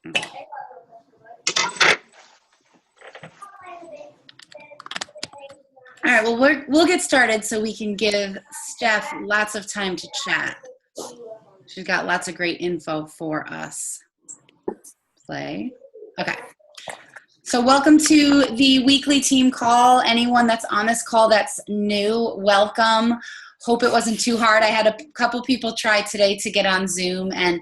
All right, well, we'll get started so we can give Steph lots of time to chat. She's got lots of great info for us. Play. Okay. So welcome to the weekly team call. Anyone that's on this call that's new, welcome. Hope it wasn't too hard. I had a couple people try today to get on Zoom, and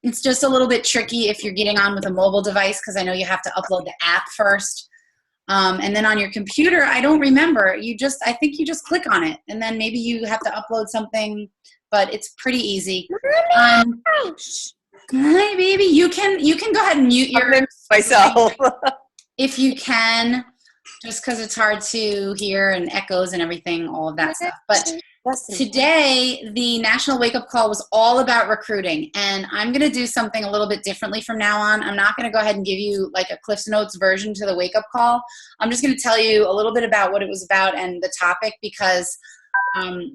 it's just a little bit tricky if you're getting on with a mobile device because I know you have to upload the app first. And then on your computer, I don't remember. I think you just click on it, and then maybe you have to upload something, but it's pretty easy. Hi, baby. You can go ahead and mute myself. If you can, just because it's hard to hear and echoes and everything, all of that stuff. But today, the National Wake Up Call was all about recruiting, and I'm going to do something a little bit differently from now on. I'm not going to go ahead and give you like a Cliff's Notes version to the Wake Up Call. I'm just going to tell you a little bit about what it was about and the topic because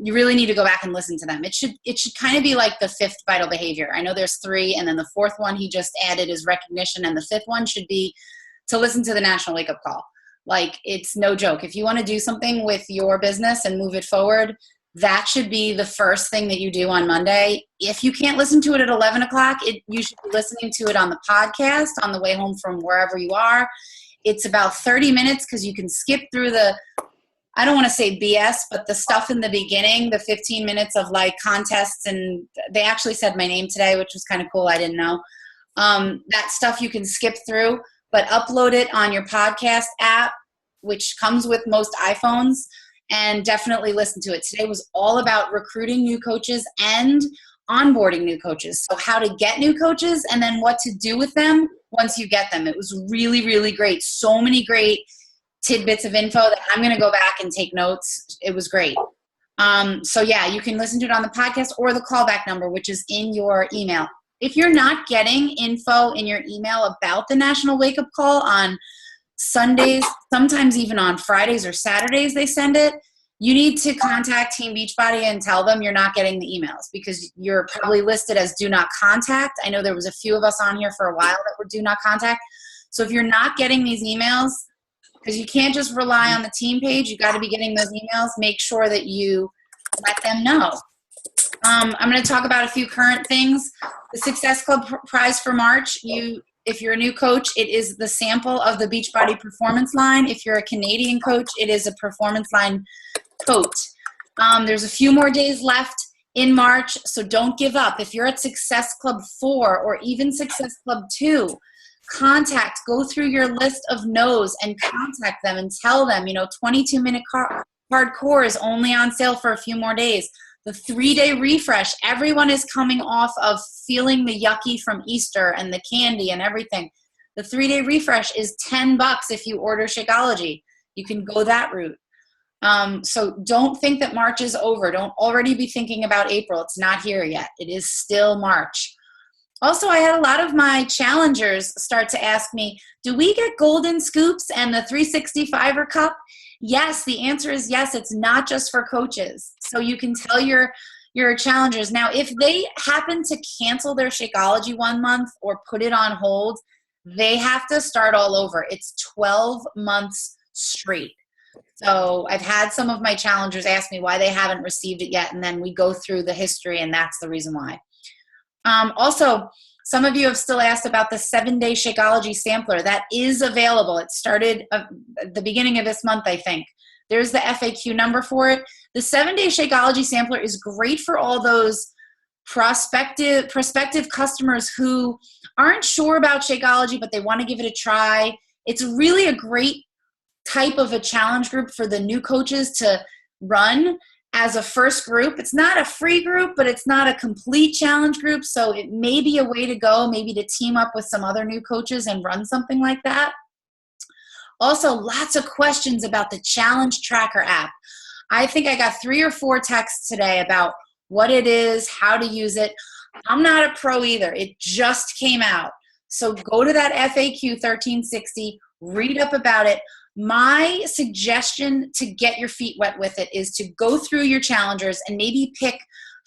you really need to go back and listen to them. It should kind of be like the fifth vital behavior. I know there's 3, and then the fourth one he just added is recognition, and the fifth one should be to listen to the National Wake Up Call. Like, it's no joke. If you want to do something with your business and move it forward, that should be the first thing that you do on Monday. If you can't listen to it at 11 o'clock, you should be listening to it on the podcast on the way home from wherever you are. It's about 30 minutes because you can skip through I don't want to say BS, but the stuff in the beginning, the 15 minutes of like contests, and they actually said my name today, which was kind of cool. I didn't know. That stuff you can skip through, but upload it on your podcast app, which comes with most iPhones, and definitely listen to it. Today was all about recruiting new coaches and onboarding new coaches. So how to get new coaches and then what to do with them once you get them. It was really, really great. So many great tidbits of info that I'm going to go back and take notes. It was great. So yeah, you can listen to it on the podcast or the callback number, which is in your email. If you're not getting info in your email about the National Wake Up Call on Sundays, sometimes even on Fridays or Saturdays they send it, you need to contact Team Beachbody and tell them you're not getting the emails because you're probably listed as do not contact. I know there was a few of us on here for a while that were do not contact. So if you're not getting these emails, because you can't just rely on the team page, you got to be getting those emails, make sure that you let them know. I'm going to talk about a few current things. The Success Club prize for March, if you're a new coach, it is the sample of the Beachbody Performance Line. If you're a Canadian coach, it is a Performance Line coat. There's a few more days left in March, so don't give up. If you're at Success Club 4 or even Success Club 2, go through your list of no's and contact them and tell them, 22-minute hardcore is only on sale for a few more days. The 3-day refresh, everyone is coming off of feeling the yucky from Easter and the candy and everything. The 3-day refresh is $10 if you order Shakeology. You can go that route. So don't think that March is over. Don't already be thinking about April. It's not here yet. It is still March. Also, I had a lot of my challengers start to ask me, do we get golden scoops and the 365er cup? Yes, the answer is yes. It's not just for coaches. So you can tell your challengers. Now, if they happen to cancel their Shakeology 1 month or put it on hold, they have to start all over. It's 12 months straight. So I've had some of my challengers ask me why they haven't received it yet, and then we go through the history, and that's the reason why. Also, some of you have still asked about the 7-day Shakeology sampler. That is available. It started at the beginning of this month, I think. There's the FAQ number for it. The 7-day Shakeology sampler is great for all those prospective customers who aren't sure about Shakeology, but they want to give it a try. It's really a great type of a challenge group for the new coaches to run as a first group. It's not a free group, but it's not a complete challenge group. So it may be a way to go, maybe to team up with some other new coaches and run something like that. Also, lots of questions about the Challenge Tracker app. I think I got 3 or 4 texts today about what it is, how to use it. I'm not a pro either. It just came out. So go to that FAQ 1360, read up about it. My suggestion to get your feet wet with it is to go through your challengers and maybe pick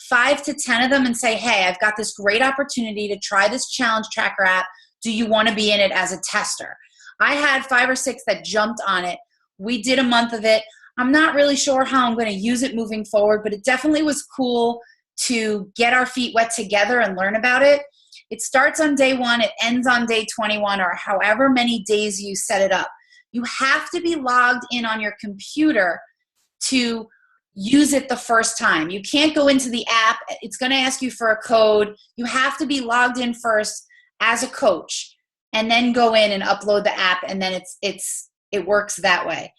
5 to 10 of them and say, hey, I've got this great opportunity to try this Challenge Tracker app. do you want to be in it as a tester? I had 5 or 6 that jumped on it. We did a month of it. I'm not really sure how I'm going to use it moving forward, but it definitely was cool to get our feet wet together and learn about it. It starts on day 1, it ends on day 21, or however many days you set it up. You have to be logged in on your computer to use it the first time. You can't go into the app. It's going to ask you for a code. You have to be logged in first as a coach and then go in and upload the app, and then it works that way.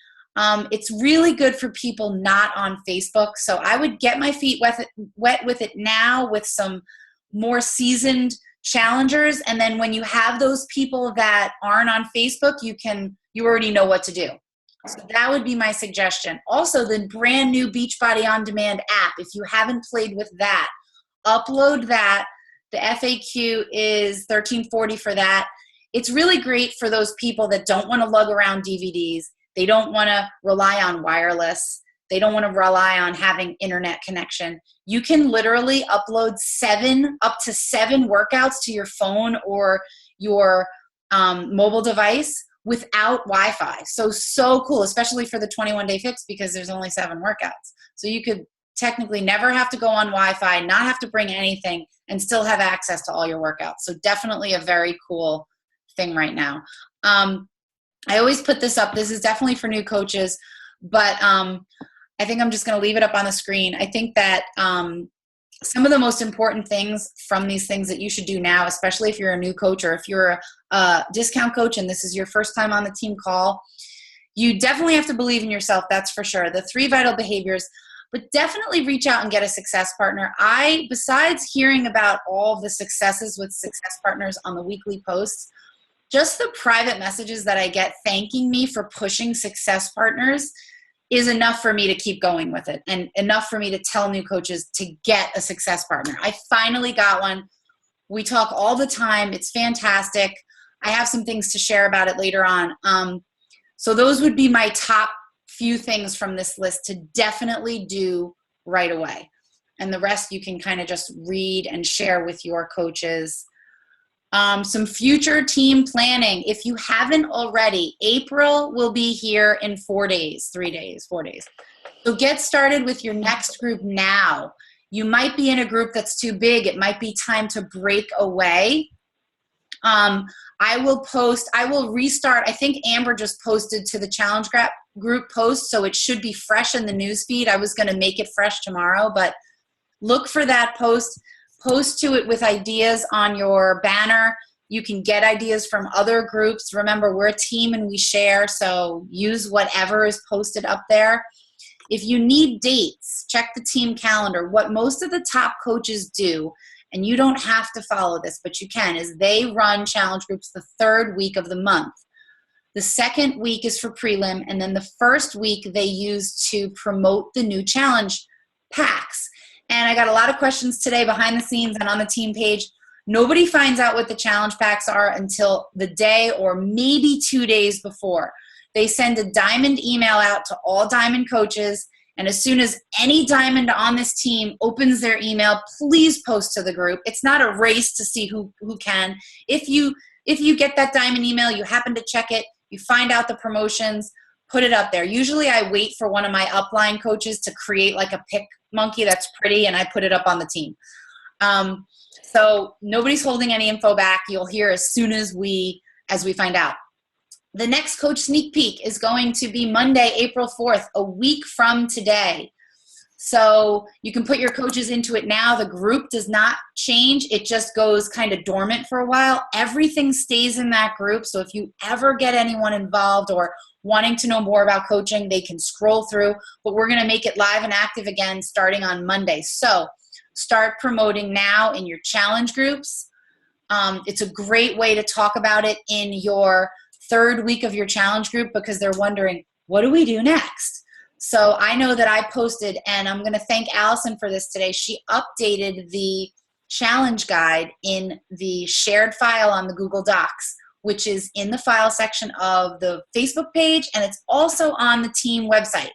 It's really good for people not on Facebook. So I would get my feet wet with it now with some more seasoned challengers. And then when you have those people that aren't on Facebook, you already know what to do. So that would be my suggestion. Also, the brand new Beachbody On Demand app, if you haven't played with that, upload that. The FAQ is $13.40 for that. It's really great for those people that don't want to lug around DVDs. They don't want to rely on wireless. They don't want to rely on having internet connection. You can literally upload up to 7 workouts to your phone or your mobile device without Wi-Fi. So cool, especially for the 21-day fix, because there's only 7 workouts. So you could technically never have to go on Wi-Fi, not have to bring anything, and still have access to all your workouts. So definitely a very cool thing right now. I always put this up. This is definitely for new coaches, but I think I'm just going to leave it up on the screen. I think that some of the most important things from these things that you should do now, especially if you're a new coach or if you're a discount coach and this is your first time on the team call, you definitely have to believe in yourself, that's for sure. The 3 vital behaviors, but definitely reach out and get a success partner. Besides hearing about all the successes with success partners on the weekly posts, just the private messages that I get thanking me for pushing success partners is enough for me to keep going with it, and enough for me to tell new coaches to get a success partner. I finally got one. We talk all the time. It's fantastic. I have some things to share about it later on. So those would be my top few things from this list to definitely do right away. And the rest you can kind of just read and share with your coaches. Some future team planning. If you haven't already, April will be here in 4 days. So get started with your next group now. You might be in a group that's too big. It might be time to break away. I will restart. I think Amber just posted to the challenge group post, so it should be fresh in the news feed. I was going to make it fresh tomorrow, but look for that post. Post to it with ideas on your banner. You can get ideas from other groups. Remember, we're a team and we share, so use whatever is posted up there. If you need dates, check the team calendar. What most of the top coaches do, and you don't have to follow this, but you can, is they run challenge groups the 3rd week of the month. The 2nd week is for prelim, and then the 1st week they use to promote the new challenge packs. And I got a lot of questions today behind the scenes and on the team page. Nobody finds out what the challenge packs are until the day or maybe 2 days before. They send a diamond email out to all diamond coaches, and as soon as any diamond on this team opens their email, please post to the group. It's not a race to see who can. If you get that diamond email, you happen to check it, you find out the promotions, put it up there. Usually I wait for one of my upline coaches to create like a pick monkey that's pretty, and I put it up on the team. So nobody's holding any info back. You'll hear as soon as we find out. The next coach sneak peek is going to be Monday, April 4th, a week from today. So you can put your coaches into it now. The group does not change. It just goes kind of dormant for a while. Everything stays in that group. So if you ever get anyone involved or wanting to know more about coaching, they can scroll through. But we're going to make it live and active again starting on Monday. So start promoting now in your challenge groups. It's a great way to talk about it in your 3rd week of your challenge group, because they're wondering, what do we do next? So I know that I posted, and I'm going to thank Allison for this today. She updated the challenge guide in the shared file on the Google Docs, which is in the file section of the Facebook page, and it's also on the team website.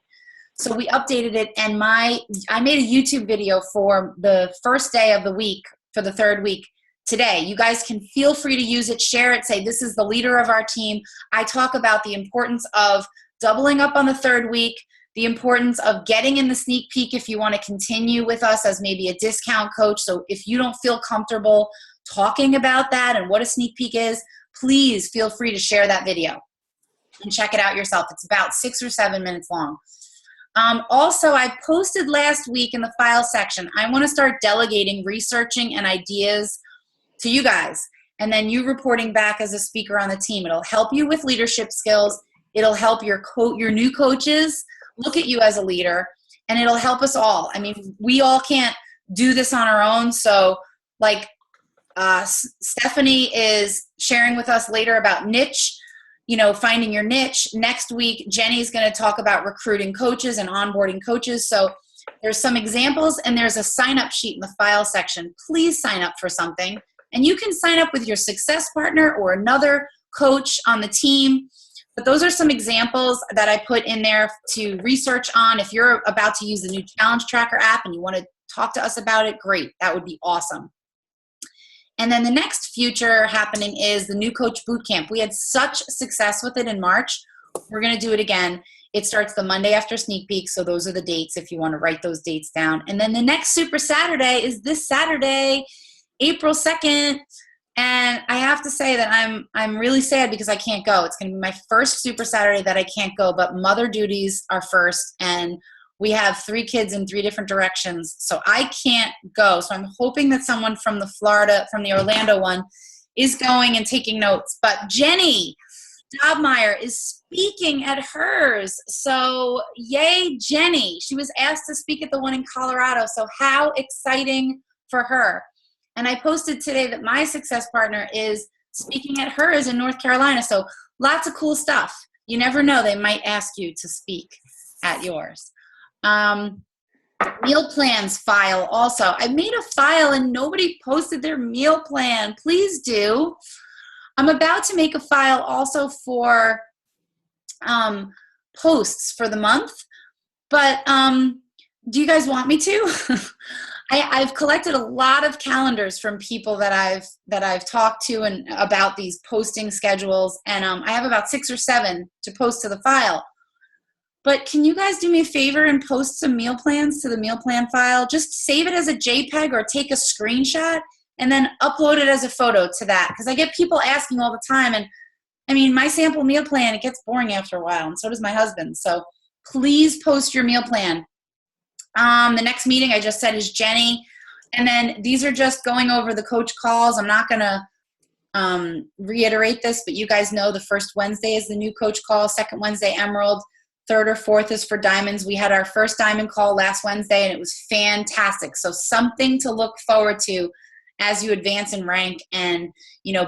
So we updated it, and I made a YouTube video for the first day of the week, for the 3rd week, today. You guys can feel free to use it, share it, say, this is the leader of our team. I talk about the importance of doubling up on the third week, the importance of getting in the sneak peek if you want to continue with us as maybe a discount coach. So if you don't feel comfortable talking about that and what a sneak peek is, please feel free to share that video and check it out yourself. It's about 6 or 7 minutes long. Also, I posted last week in the file section, I want to start delegating, researching, and ideas to you guys, and then you reporting back as a speaker on the team. It'll help you with leadership skills. It'll help your new coaches look at you as a leader, and it'll help us all. I mean, we all can't do this on our own. So like Stephanie is sharing with us later about niche, finding your niche. Next week, Jenny's going to talk about recruiting coaches and onboarding coaches. So there's some examples, and there's a sign-up sheet in the file section. Please sign up for something. And you can sign up with your success partner or another coach on the team. But those are some examples that I put in there to research on. If you're about to use the new Challenge Tracker app and you want to talk to us about it, great. That would be awesome. And then the next future happening is the New Coach Bootcamp. We had such success with it in March. We're going to do it again. It starts the Monday after Sneak Peek, so those are the dates if you want to write those dates down. And then the next Super Saturday is this Saturday, April 2nd. And I have to say that I'm really sad because I can't go. It's going to be my first Super Saturday that I can't go, but mother duties are first, and we have 3 kids in 3 different directions, so I can't go. So I'm hoping that someone from the Orlando one is going and taking notes. But Jenny Dobmeyer is speaking at hers. So yay, Jenny. She was asked to speak at the one in Colorado. So how exciting for her. And I posted today that my success partner is speaking at hers in North Carolina. So lots of cool stuff. You never know. They might ask you to speak at yours. Meal plans file also. I made a file and nobody posted their meal plan. Please do. I'm about to make a file also for posts for the month. But do you guys want me to? I've collected a lot of calendars from people that I've talked to and about these posting schedules, and I have about 6 or 7 to post to the file. But can you guys do me a favor and post some meal plans to the meal plan file? Just save it as a JPEG or take a screenshot and then upload it as a photo to that, because I get people asking all the time, and I mean, my sample meal plan, it gets boring after a while, and so does my husband. So please post your meal plan. The next meeting I just said is Jenny. And then these are just going over the coach calls. I'm not going to reiterate this, but you guys know the first Wednesday is the new coach call, second Wednesday, Emerald, third or fourth is for diamonds. We had our first diamond call last Wednesday, and it was fantastic. So something to look forward to as you advance in rank and,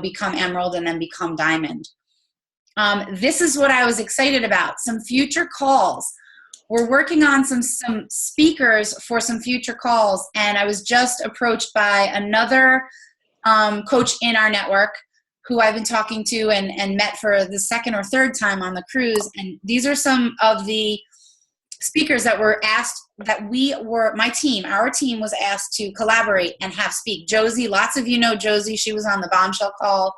become Emerald and then become diamond. This is what I was excited about, some future calls. We're working on some speakers for some future calls, and I was just approached by another coach in our network who I've been talking to and met for the second or third time on the cruise. And these are some of the speakers that were asked, our team was asked to collaborate and have speak. Josie, lots of you know Josie. She was on the bombshell call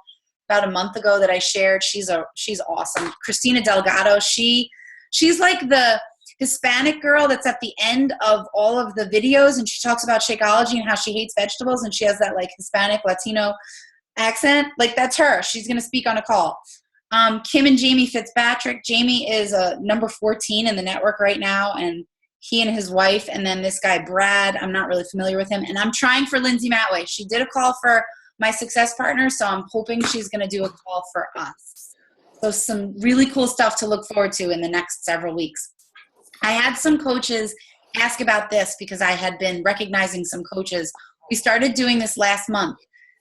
about a month ago that I shared. She's awesome. Christina Delgado, she's like the Hispanic girl that's at the end of all of the videos, and she talks about Shakeology and how she hates vegetables, and she has that like Hispanic Latino accent. Like, that's her. She's going to speak on a call. Kim and Jamie Fitzpatrick. Jamie is number 14 in the network right now, and he and his wife, and then this guy Brad, I'm not really familiar with him, and I'm trying for Lindsay Matway. She did a call for my success partner, so I'm hoping she's going to do a call for us. So some really cool stuff to look forward to in the next several weeks. I had some coaches ask about this because I had been recognizing some coaches. We started doing this last month.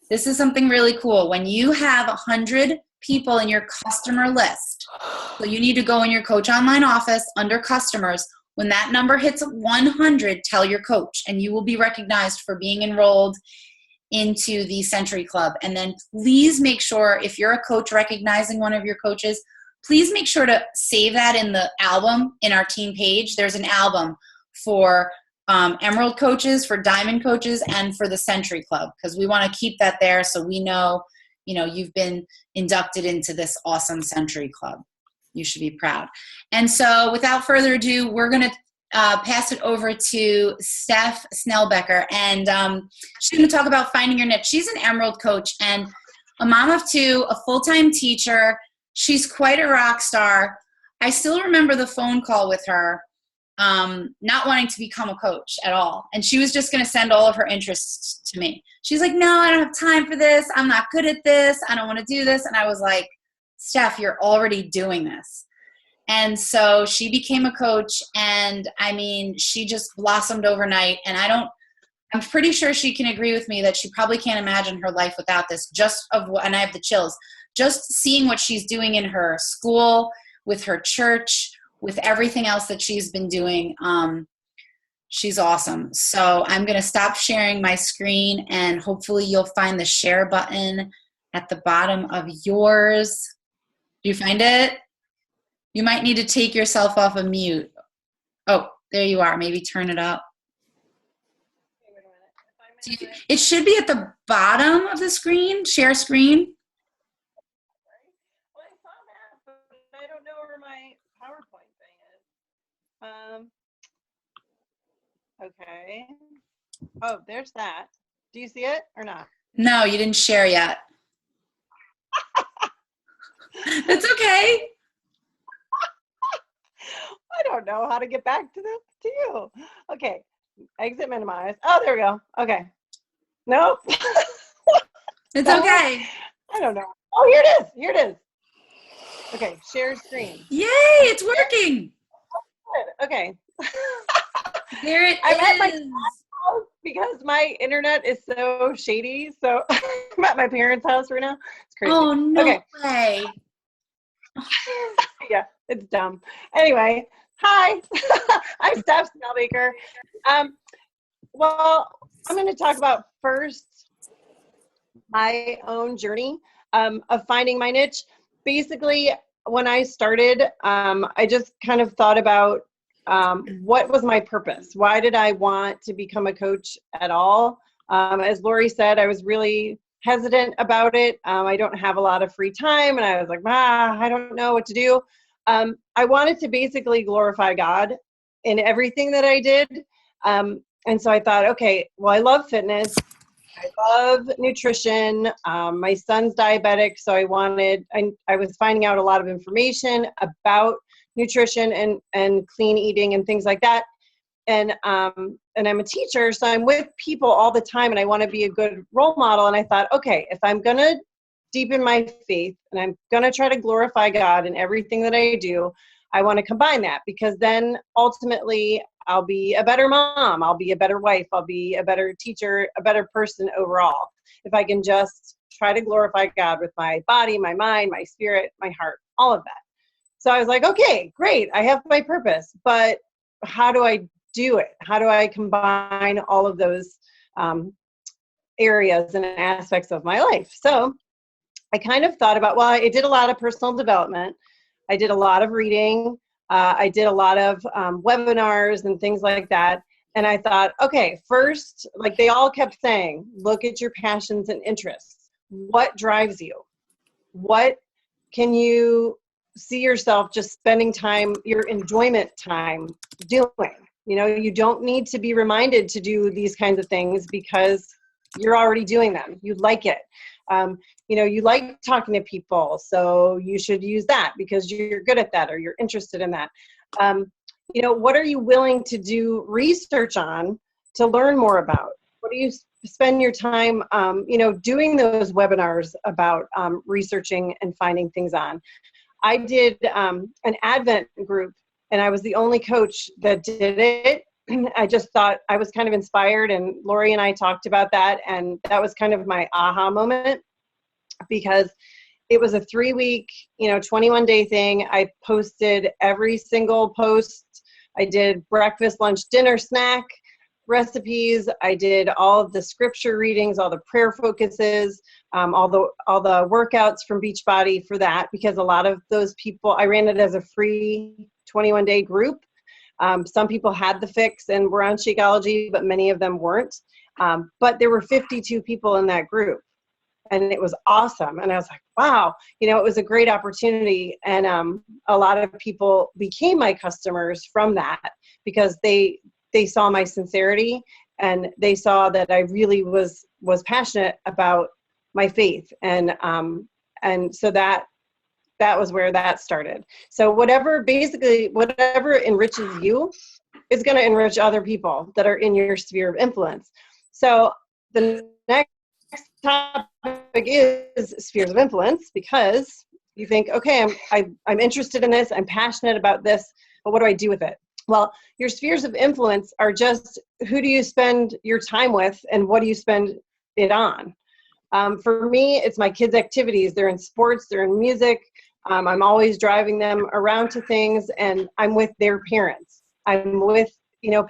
This is something really cool. When you have 100 people in your customer list, so you need to go in your coach online office under customers. When that number hits 100, tell your coach, and you will be recognized for being enrolled into the Century Club. And then please make sure, if you're a coach recognizing one of your coaches, please make sure to save that in the album in our team page. There's an album for Emerald coaches, for Diamond coaches, and for the Century Club, because we want to keep that there so we know, you've been inducted into this awesome Century Club. You should be proud. And so without further ado, we're going to pass it over to Steph Snelbaker, and she's going to talk about finding your niche. She's an Emerald coach and a mom of two, a full-time teacher. She's quite a rock star. I still remember the phone call with her, not wanting to become a coach at all. And she was just going to send all of her interests to me. She's like, no, I don't have time for this. I'm not good at this. I don't want to do this. And I was like, Steph, you're already doing this. And so she became a coach, and I mean, she just blossomed overnight. And I'm pretty sure she can agree with me that she probably can't imagine her life without this, and I have the chills, just seeing what she's doing in her school, with her church, with everything else that she's been doing. She's awesome. So I'm going to stop sharing my screen, and hopefully you'll find the share button at the bottom of yours. Do you find it? You might need to take yourself off of mute. Oh, there you are. Maybe turn it up. It should be at the bottom of the screen, share screen. Well, I saw that, but I don't know where my PowerPoint thing is. Okay. Oh, there's that. Do you see it or not? No, you didn't share yet. That's okay. I don't know how to get back to you. Okay. Exit minimize. Oh, there we go. Okay. Nope. It's okay. I don't know. Oh, here it is. Here it is. Okay. Share screen. Yay, it's working. Good. Okay. There it I'm at my is. house because my internet is so shady. So I'm at my parents' house right now. It's crazy. Oh, no okay. way. Yeah, it's dumb. Anyway, hi. I'm Steph Snelbaker. Well, I'm going to talk about first my own journey of finding my niche. Basically, when I started, I just kind of thought about what was my purpose? Why did I want to become a coach at all? As Lori said, I was really hesitant about it. I don't have a lot of free time, and I was like, I don't know what to do. I wanted to basically glorify God in everything that I did. And so I thought, okay, well, I love fitness. I love nutrition. My son's diabetic, so I was finding out a lot of information about nutrition and clean eating and things like that. And I'm a teacher, so I'm with people all the time, and I want to be a good role model. And I thought, okay, if I'm going to deepen my faith and I'm going to try to glorify God in everything that I do, I want to combine that, because then ultimately I'll be a better mom, I'll be a better wife, I'll be a better teacher, a better person overall, if I can just try to glorify God with my body, my mind, my spirit, my heart, all of that. So I was like, okay, great, I have my purpose, but how do I do it? How do I combine all of those areas and aspects of my life? So I kind of thought about, well, I did a lot of personal development. I did a lot of reading. I did a lot of webinars and things like that. And I thought, okay, first, like they all kept saying, look at your passions and interests. What drives you? What can you see yourself just spending time, your enjoyment time doing? You know, you don't need to be reminded to do these kinds of things because you're already doing them. You like it. You know, you like talking to people, so you should use that because you're good at that or you're interested in that. You know, what are you willing to do research on to learn more about? What do you spend your time, you know, doing those webinars about researching and finding things on? I did an Advent group, and I was the only coach that did it. I just thought I was kind of inspired, and Lori and I talked about that, and that was kind of my aha moment, because it was a 3-week, you know, 21-day thing. I posted every single post. I did breakfast, lunch, dinner, snack recipes. I did all of the scripture readings, all the prayer focuses, all the workouts from Beachbody for that, because a lot of those people, I ran it as a free 21-day group. Some people had the fix and were on Shakeology, but many of them weren't. But there were 52 people in that group, and it was awesome. And I was like, wow, it was a great opportunity. And a lot of people became my customers from that because they saw my sincerity, and they saw that I really was passionate about my faith. And so that was where that started. So whatever enriches you is going to enrich other people that are in your sphere of influence. So the next topic is spheres of influence, because you think, okay, I'm interested in this, I'm passionate about this, but what do I do with it? Well, your spheres of influence are just, who do you spend your time with and what do you spend it on? For me, it's my kids' activities. They're in sports, they're in music. I'm always driving them around to things, and I'm with their parents. I'm with,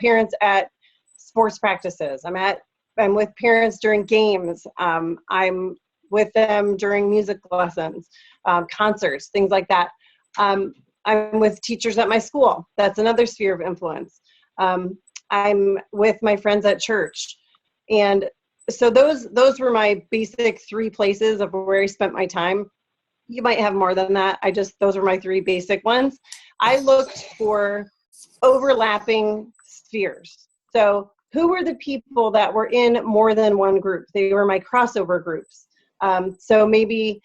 parents at sports practices. I'm with parents during games. I'm with them during music lessons, concerts, things like that. I'm with teachers at my school. That's another sphere of influence. I'm with my friends at church. And so those were my basic 3 places of where I spent my time. You might have more than that. Those were my 3 basic ones. I looked for overlapping spheres. So who were the people that were in more than one group? They were my crossover groups. So maybe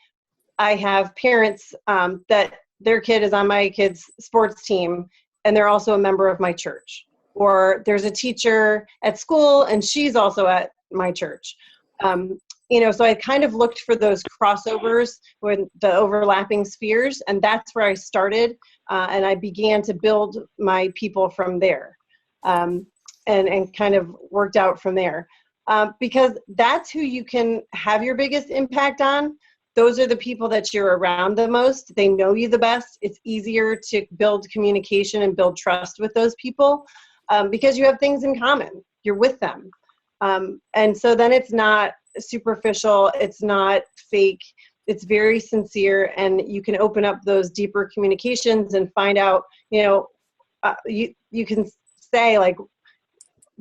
I have parents that their kid is on my kid's sports team, and they're also a member of my church. Or there's a teacher at school, and she's also at my church. So I kind of looked for those crossovers with the overlapping spheres, and that's where I started, and I began to build my people from there, and kind of worked out from there, because that's who you can have your biggest impact on. Those are the people that you're around the most. They know you the best. It's easier to build communication and build trust with those people, because you have things in common. You're with them. And so then it's not superficial, it's not fake, it's very sincere, and you can open up those deeper communications and find out, you can say, like,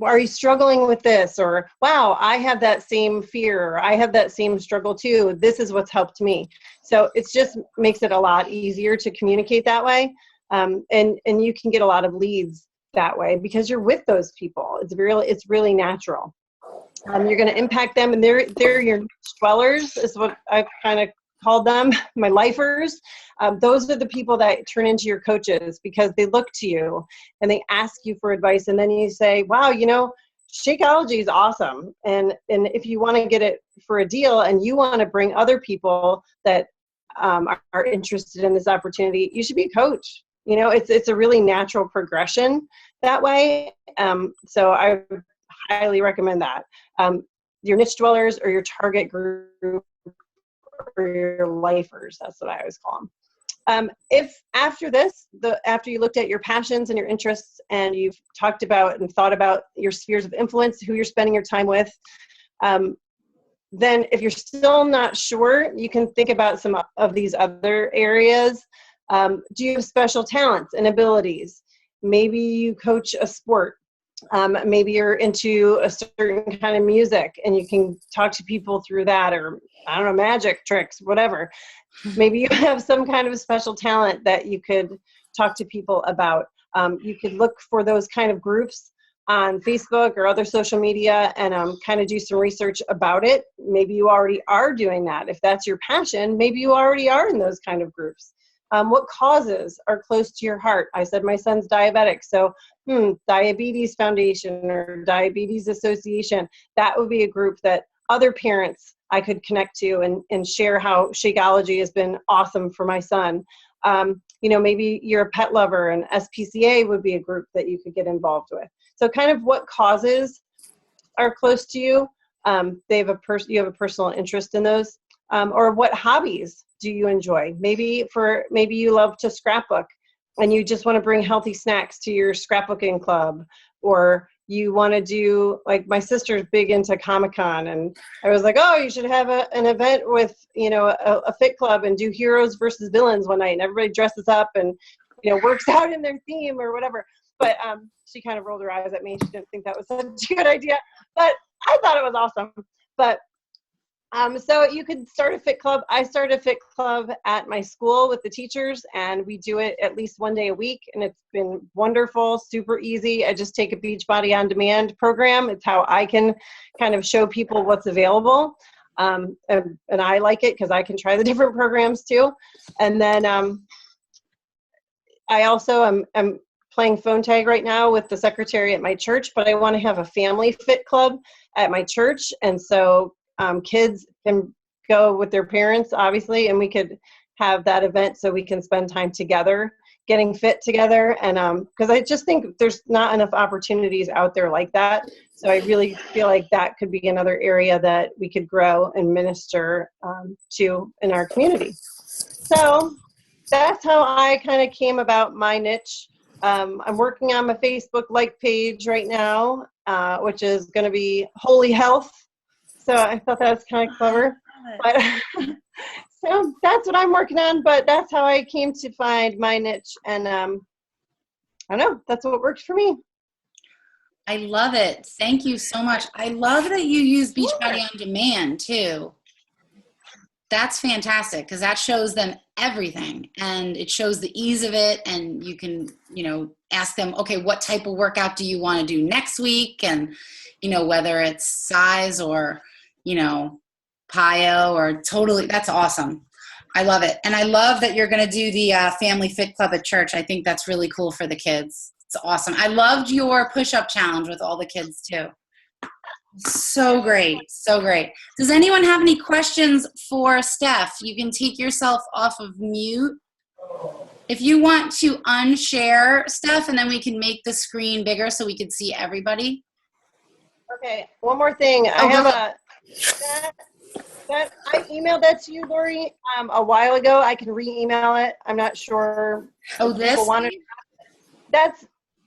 are you struggling with this? Or, wow, I have that same fear, or I have that same struggle too. This is what's helped me. So it just makes it a lot easier to communicate that way. And you can get a lot of leads that way because you're with those people. It's really natural. You're going to impact them, and they're your niche dwellers, is what I've kind of called them, my lifers. Those are the people that turn into your coaches because they look to you and they ask you for advice, and then you say, wow, Shakeology is awesome. And if you want to get it for a deal and you want to bring other people that are interested in this opportunity, you should be a coach. It's a really natural progression that way. So I highly recommend that. Your niche dwellers or your target group or your lifers, that's what I always call them. If after this, after you looked at your passions and your interests and you've talked about and thought about your spheres of influence, who you're spending your time with, then if you're still not sure, you can think about some of these other areas. Do you have special talents and abilities? Maybe you coach a sport. Maybe you're into a certain kind of music and you can talk to people through that, or I don't know, magic tricks, whatever. Maybe you have some kind of special talent that you could talk to people about. You could look for those kind of groups on Facebook or other social media and kind of do some research about it. Maybe you already are doing that. If that's your passion, maybe you already are in those kind of groups. What causes are close to your heart? I said my son's diabetic, so Diabetes Foundation or Diabetes Association, that would be a group that other parents I could connect to and share how Shakeology has been awesome for my son. Maybe you're a pet lover, and SPCA would be a group that you could get involved with. So kind of what causes are close to you. You have a personal interest in those. Or what hobbies do you enjoy? Maybe you love to scrapbook and you just want to bring healthy snacks to your scrapbooking club, or you want to do, like my sister's big into Comic-Con, and I was like, oh, you should have an event with, a fit club and do heroes versus villains one night, and everybody dresses up and, works out in their theme or whatever. But she kind of rolled her eyes at me. She didn't think that was such a good idea, but I thought it was awesome. But so you could start a fit club. I started a fit club at my school with the teachers, and we do it at least one day a week, and it's been wonderful, super easy. I just take a Beachbody On Demand program. It's how I can kind of show people what's available. And I like it because I can try the different programs too. And then I also am playing phone tag right now with the secretary at my church, but I want to have a family fit club at my church. And so kids can go with their parents, obviously, and we could have that event so we can spend time together, getting fit together. And because I just think there's not enough opportunities out there like that. So I really feel like that could be another area that we could grow and minister to in our community. So that's how I kind of came about my niche. I'm working on my Facebook like page right now, which is going to be Holy Health. So I thought that was kind of clever. But so that's what I'm working on, but that's how I came to find my niche. And I don't know, that's what works for me. I love it. Thank you so much. I love that you use Beachbody On Demand too. That's fantastic because that shows them everything, and it shows the ease of it, and you can, ask them, okay, what type of workout do you want to do next week? And, whether it's size or, PIO or totally, that's awesome. I love it. And I love that you're going to do the Family Fit Club at church. I think that's really cool for the kids. It's awesome. I loved your push-up challenge with all the kids too. So great. So great. Does anyone have any questions for Steph? You can take yourself off of mute. If you want to unshare, Steph, and then we can make the screen bigger so we can see everybody. Okay. One more thing. I have I emailed that to you, Lori, a while ago. I can re-email it. I'm not sure. Oh, this?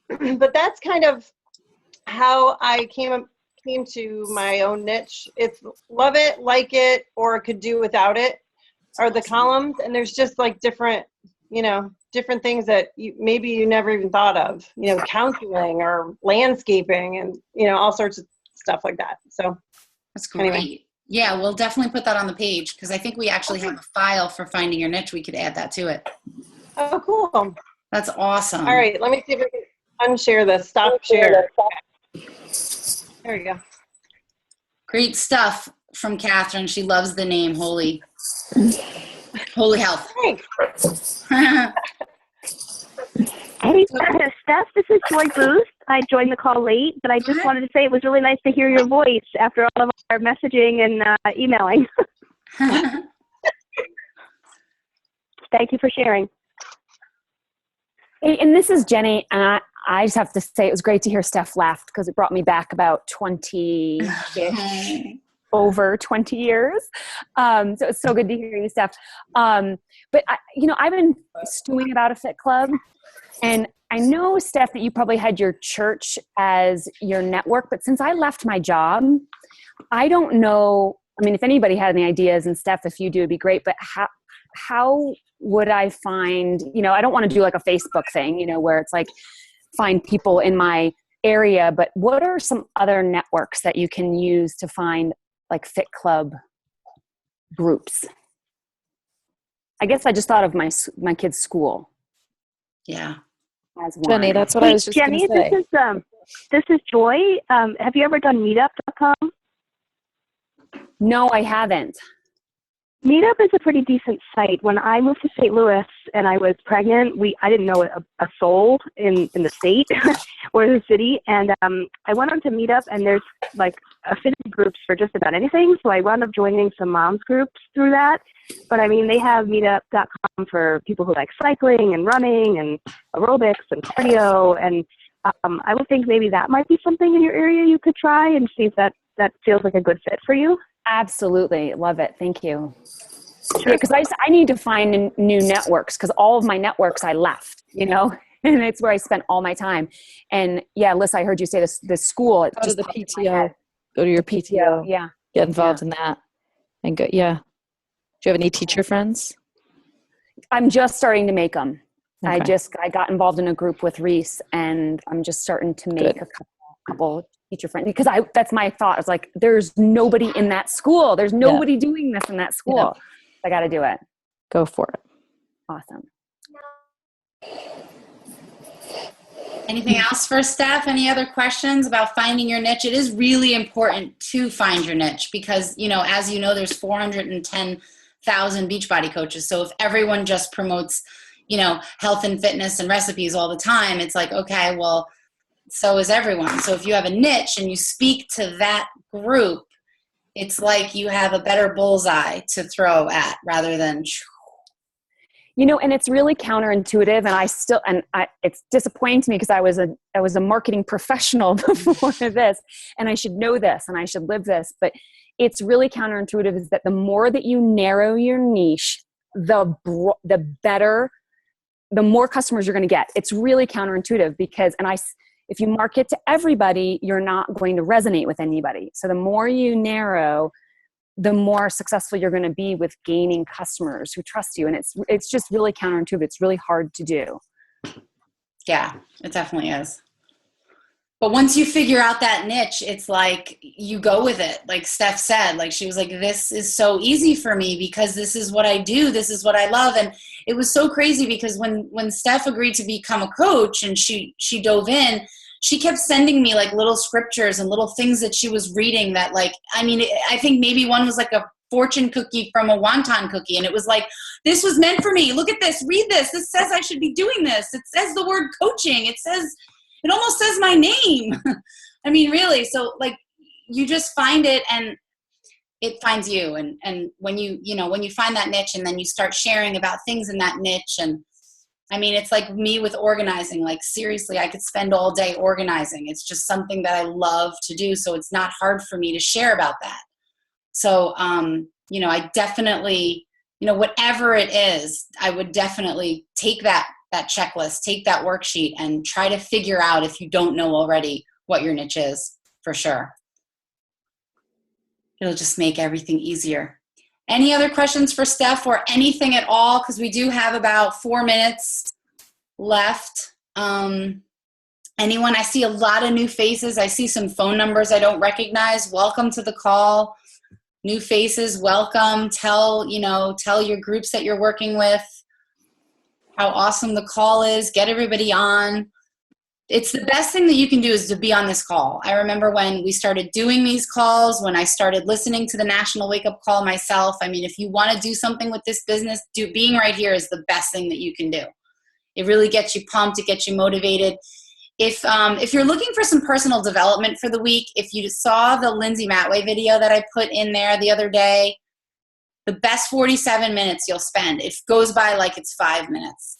But that's kind of how I came to my own niche. It's love it, like it, or could do without it, are the columns. And there's just like different things that maybe you never even thought of, counseling or landscaping and, all sorts of stuff like that. So that's great. Anyway. Yeah, we'll definitely put that on the page because I think we actually have a file for finding your niche. We could add that to it. Oh, cool. That's awesome. All right, let me see if I can unshare this. Stop share. There you go. Great stuff from Catherine. She loves the name Holy Health. Thanks. Hey, Steph, this is Joy Booth. I joined the call late, but I just wanted to say it was really nice to hear your voice after all of our messaging and emailing. Thank you for sharing. Hey, and this is Jenny, and I just have to say it was great to hear Steph laugh because it brought me back about 20-ish, over 20 years. So it's so good to hear you, Steph. But I've been stewing about a fit club, and I know, Steph, that you probably had your church as your network, but since I left my job, I don't know. I mean, if anybody had any ideas, and Steph, if you do, it'd be great. But how would I find? I don't want to do like a Facebook thing, where it's like find people in my area. But what are some other networks that you can use to find like fit club groups? I guess I just thought of my kid's school. Yeah. Jenny, that's what I was just going to say. This is Joy. Have you ever done meetup.com? No, I haven't. Meetup is a pretty decent site. When I moved to St. Louis and I was pregnant, I didn't know a soul in the state or the city. And I went on to Meetup, and there's like affinity groups for just about anything. So I wound up joining some moms groups through that. But I mean, they have meetup.com for people who like cycling and running and aerobics and cardio. And I would think maybe that might be something in your area you could try and see if that feels like a good fit for you. Absolutely. Love it. Thank you. Sure. Because I need to find new networks because all of my networks I left, and it's where I spent all my time. And yeah, Liz, I heard you say this school. Go to the PTO. Go to your PTO. Yeah. Get involved in that. And go. Yeah. Do you have any teacher friends? I'm just starting to make them. Okay. I got involved in a group with Reese, and I'm just starting to make a couple teacher friends, because that's my thought. It's like, there's nobody in that school. There's nobody doing this in that school. I got to do it. Go for it. Awesome. Anything else for Steph? Any other questions about finding your niche? It is really important to find your niche because, as you know, there's 410,000 Beachbody coaches. So if everyone just promotes, health and fitness and recipes all the time, it's like, okay, well, so is everyone. So if you have a niche and you speak to that group, it's like you have a better bullseye to throw at rather than and it's really counterintuitive, and it's disappointing to me because I was a marketing professional before this, and I should know this and I should live this, but it's really counterintuitive is that the more that you narrow your niche, the better, the more customers you're going to get. It's really counterintuitive because, if you market to everybody, you're not going to resonate with anybody. So the more you narrow, the more successful you're going to be with gaining customers who trust you. And it's just really counterintuitive. It's really hard to do. Yeah, it definitely is. But once you figure out that niche, it's like you go with it. Like Steph said, like she was like, this is so easy for me because this is what I do. This is what I love. And it was so crazy because when Steph agreed to become a coach and she dove in, she kept sending me like little scriptures and little things that she was reading that I think maybe one was like a fortune cookie from a wonton cookie. And it was like, this was meant for me. Look at this, read this. This says I should be doing this. It says the word coaching. It almost says my name. I mean, really. So like you just find it and it finds you. And when you find that niche and then you start sharing about things in that niche, and I mean, it's like me with organizing. Like seriously, I could spend all day organizing. It's just something that I love to do. So it's not hard for me to share about that. So, I definitely, whatever it is, I would definitely take that checklist, take that worksheet and try to figure out if you don't know already what your niche is for sure. It'll just make everything easier. Any other questions for Steph or anything at all? Because we do have about 4 minutes left. Anyone? I see a lot of new faces. I see some phone numbers I don't recognize. Welcome to the call. New faces, welcome. Tell your groups that you're working with how awesome the call is. Get everybody on. It's the best thing that you can do is to be on this call. I remember when we started doing these calls, when I started listening to the National Wake Up Call myself. I mean, if you want to do something with this business, being right here is the best thing that you can do. It really gets you pumped. It gets you motivated. If you're looking for some personal development for the week, if you saw the Lindsay Matway video that I put in there the other day, the best 47 minutes you'll spend. It goes by like it's 5 minutes.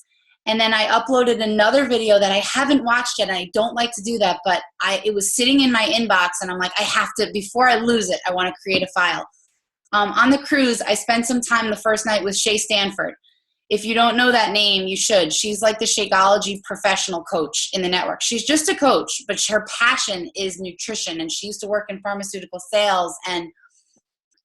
And then I uploaded another video that I haven't watched yet, and I don't like to do that, but it was sitting in my inbox, and I'm like, I have to, before I lose it, I want to create a file. On the cruise, I spent some time the first night with Shay Stanford. If you don't know that name, you should. She's like the Shakeology professional coach in the network. She's just a coach, but her passion is nutrition, and she used to work in pharmaceutical sales, and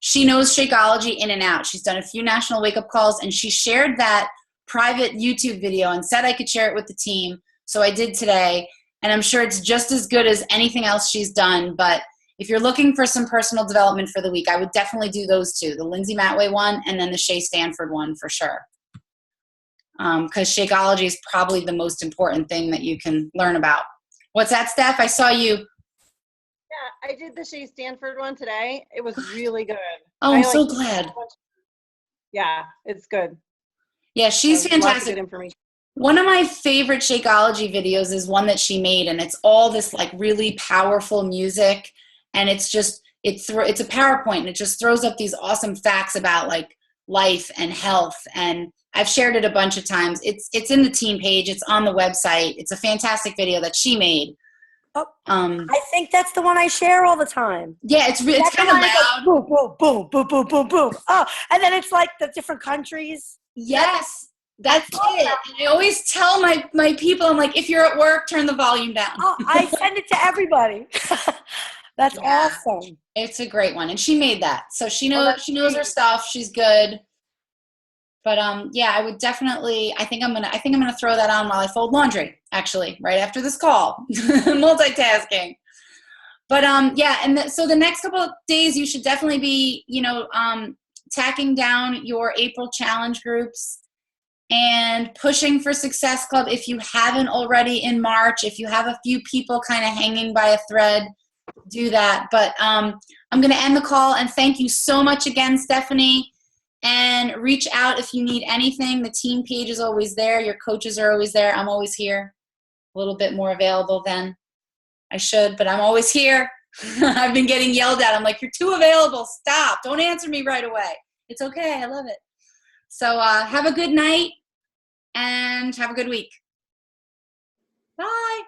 she knows Shakeology in and out. She's done a few national wake-up calls, and she shared that private YouTube video and said I could share it with the team. So I did today, and I'm sure it's just as good as anything else she's done. But if you're looking for some personal development for the week, I would definitely do those two, the Lindsay Matway one and then the Shay Stanford one for sure. Because Shakeology is probably the most important thing that you can learn about. What's that, Steph? I saw you. Yeah, I did the Shay Stanford one today. It was really good. Oh, I'm so glad. Yeah, it's good. Yeah, she's fantastic. Good information. One of my favorite Shakeology videos is one that she made, and it's all this like really powerful music, and it's just it's a PowerPoint, and it just throws up these awesome facts about like life and health. And I've shared it a bunch of times. It's in the team page. It's on the website. It's a fantastic video that she made. Oh, I think that's the one I share all the time. Yeah, it's kind of loud. Boom, boom, boom, boom, boom, boom, boom. Oh, and then it's like the different countries. Yes, that's it. And I always tell my people, I'm like, if you're at work, turn the volume down. Oh, I send it to everybody. That's awesome. It's a great one, and she made that, so she knows her stuff. She's good. But yeah, I would definitely. I think I'm gonna throw that on while I fold laundry. Actually, right after this call, multitasking. But yeah, and so the next couple of days, you should definitely be, tacking down your April challenge groups and pushing for Success Club if you haven't already in March. If you have a few people kind of hanging by a thread, do that. But I'm going to end the call and thank you so much again, Stephanie. And reach out if you need anything. The team page is always there. Your coaches are always there. I'm always here. A little bit more available than I should, but I'm always here. I've been getting yelled at. I'm like, you're too available. Stop. Don't answer me right away. It's okay. I love it. So have a good night and have a good week. Bye.